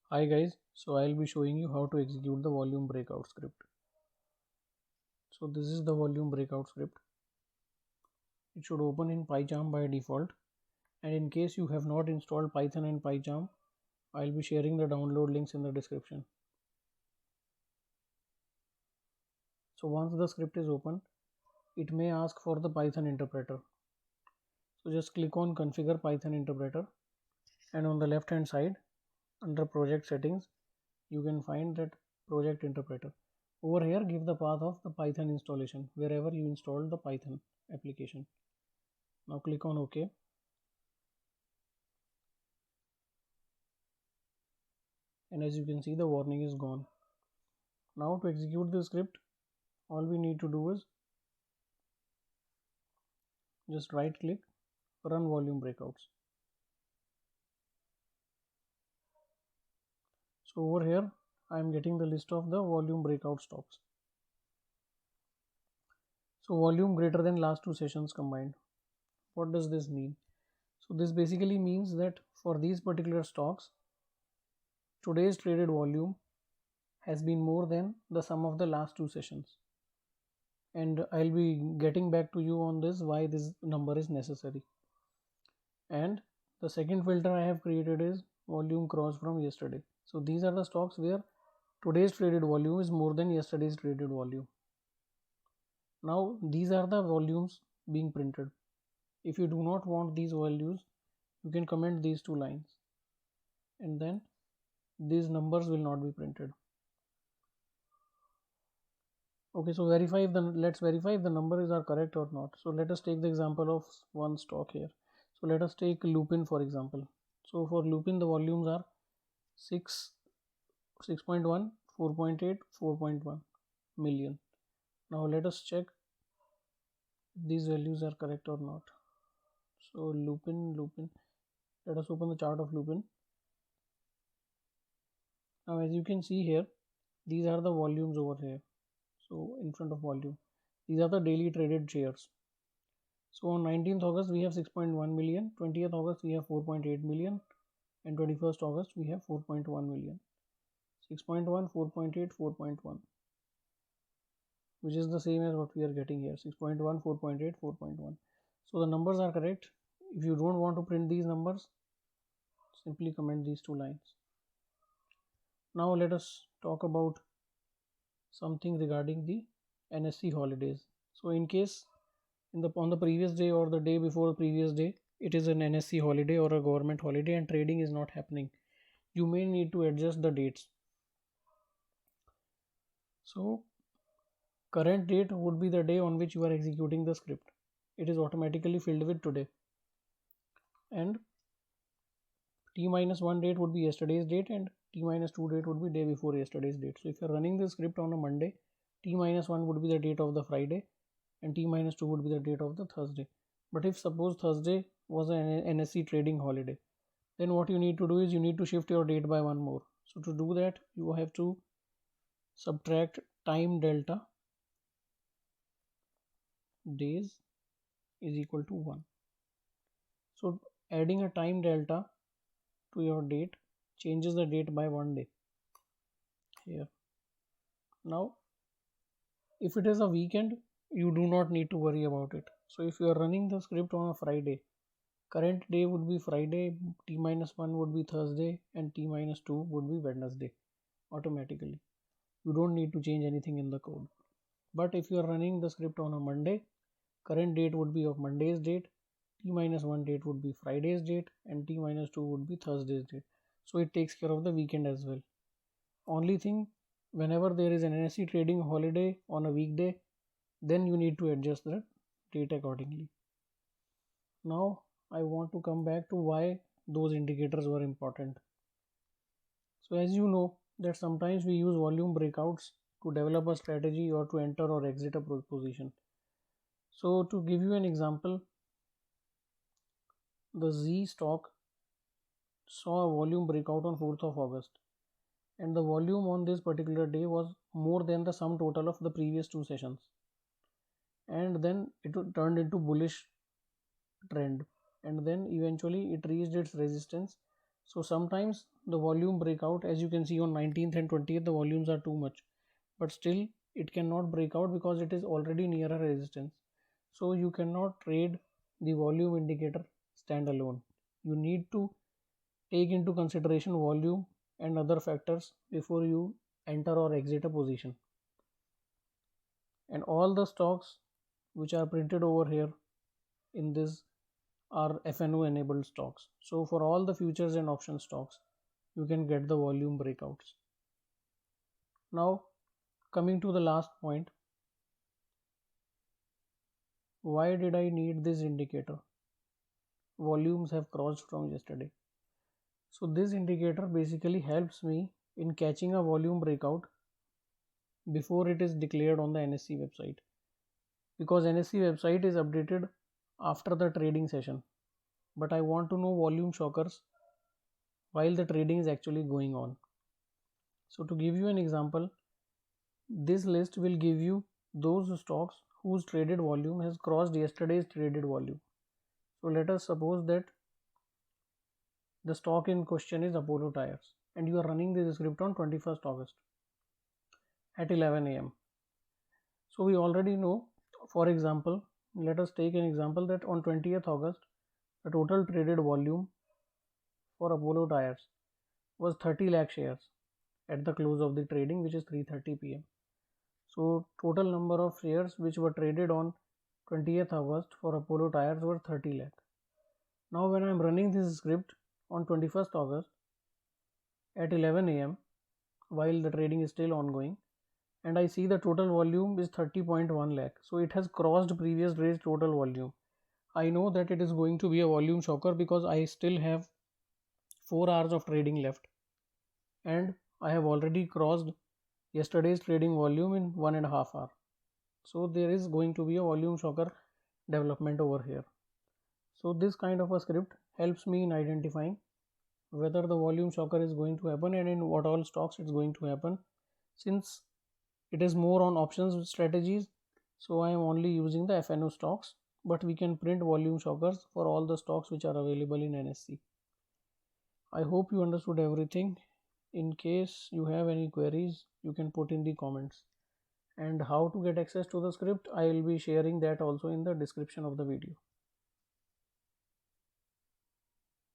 Hi guys, so I'll be showing you how to execute the volume breakout script. So this is the volume breakout script. It should open in PyCharm by default, and in case you have not installed Python and PyCharm, I'll be sharing the download links in the description. So once the script is open, it may ask for the Python interpreter. So just click on configure Python interpreter, and on the left hand side under project settings you can find that project interpreter. Over here give the path of the Python installation wherever you installed the Python application. Now click on OK. And as you can see, the warning is gone. Now to execute the script, all we need to do is just right click, run volume breakouts. So over here I am getting the list of the volume breakout stocks. So volume greater than last two sessions combined. What does this mean? So this basically means that for these particular stocks, today's traded volume has been more than the sum of the last two sessions. And I'll be getting back to you on this why this number is necessary. And the second filter I have created is volume cross from yesterday. So these are the stocks where today's traded volume is more than yesterday's traded volume. Now these are the volumes being printed. If you do not want these values, you can comment these two lines and then these numbers will not be printed. Okay, so let's verify if the numbers are correct or not. So let us take the example of one stock here. So let us take Lupin for example. So for Lupin the volumes are 6, 6.1, 4.8, 4.1 million. Now let us check if these values are correct or not. So Lupin, let us open the chart of Lupin. Now as you can see here, these are the volumes over here. So in front of volume, these are the daily traded shares. So on 19th August we have 6.1 million, 20th August we have 4.8 million, and 21st August we have 4.1 million. 6.1, 4.8, 4.1, which is the same as what we are getting here, 6.1, 4.8, 4.1. So the numbers are correct. If you don't want to print these numbers, simply comment these two lines. Now let us talk about something regarding the NSE holidays. So in case on the previous day or the day before the previous day, it is an NSE holiday or a government holiday and trading is not happening, you may need to adjust the dates. So current date would be the day on which you are executing the script. It is automatically filled with today, and t-1 date would be yesterday's date and t-2 date would be day before yesterday's date. So if you're running the script on a Monday, t-1 would be the date of the Friday and t-2 would be the date of the Thursday. But if suppose Thursday was an NSE trading holiday, then what you need to do is you need to shift your date by one more. So to do that, you have to subtract time delta days is equal to 1. So adding a time delta to your date changes the date by 1 day here. Now if it is a weekend, you do not need to worry about it. So if you are running the script on a Friday, current day would be Friday, t-1 would be Thursday, and t-2 would be Wednesday automatically. You don't need to change anything in the code. But if you are running the script on a Monday, current date would be of Monday's date, t-1 date would be Friday's date, and t-2 would be Thursday's date. So it takes care of the weekend as well. Only thing, whenever there is an NSE trading holiday on a weekday, then you need to adjust the date accordingly. Now I want to come back to why those indicators were important. So as you know that sometimes we use volume breakouts to develop a strategy or to enter or exit a position. So to give you an example, the Z stock saw a volume breakout on 4th of August, and the volume on this particular day was more than the sum total of the previous two sessions, and then it turned into bullish trend, and then eventually it reached its resistance So sometimes the volume breakout, as you can see on 19th and 20th, the volumes are too much, but still it cannot break out because it is already near a resistance. So you cannot trade the volume indicator standalone. You need to take into consideration volume and other factors before you enter or exit a position. And all the stocks which are printed over here in this are FNO enabled stocks. So for all the futures and option stocks, you can get the volume breakouts. Now coming to the last point, why did I need this indicator? Volumes have crossed from yesterday. So this indicator basically helps me in catching a volume breakout before it is declared on the NSE website, because NSE website is updated after the trading session, but I want to know volume shockers while the trading is actually going on. So to give you an example, this list will give you those stocks whose traded volume has crossed yesterday's traded volume. So let us suppose that the stock in question is Apollo Tyres and you are running this script on 21st August at 11 a.m. So we already know, for example, let us take an example that on 20th August, the total traded volume for Apollo Tyres was 30 lakh shares at the close of the trading, which is 3:30 p.m. So total number of shares which were traded on 20th August for Apollo Tyres were 30 lakh. Now when I am running this script on 21st August at 11 a.m. while the trading is still ongoing, and I see the total volume is 30.1 lakh. So it has crossed previous day's total volume. I know that it is going to be a volume shocker because I still have 4 hours of trading left and I have already crossed yesterday's trading volume in 1.5 hours. So there is going to be a volume shocker development over here. So this kind of a script helps me in identifying whether the volume shocker is going to happen and in what all stocks it's going to happen. Since it is more on options strategies, so I am only using the FNO stocks, but we can print volume shockers for all the stocks which are available in NSE. I hope you understood everything. In case you have any queries, you can put in the comments. And how to get access to the script, I will be sharing that also in the description of the video.